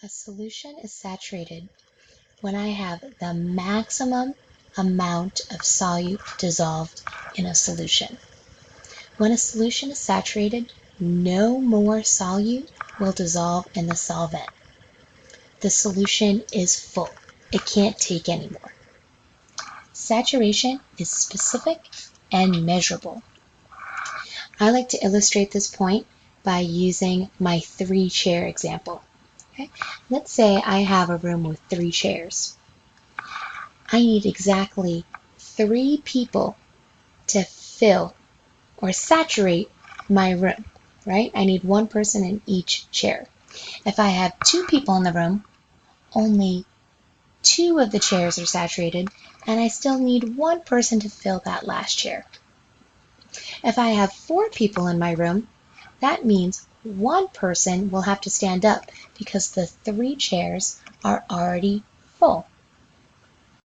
A solution is saturated when I have the maximum amount of solute dissolved in a solution. When a solution is saturated, no more solute will dissolve in the solvent. The solution is full. It can't take any more. Saturation is specific and measurable. I like to illustrate this point by using my 3-chair example. Okay? Let's say I have a room with 3 chairs. I need exactly 3 people to fill or saturate my room, right? I need 1 person in each chair. If I have 2 people in the room, only 2 of the chairs are saturated, and I still need 1 person to fill that last chair. If I have 4 people in my room, that means 1 person will have to stand up because the 3 chairs are already full.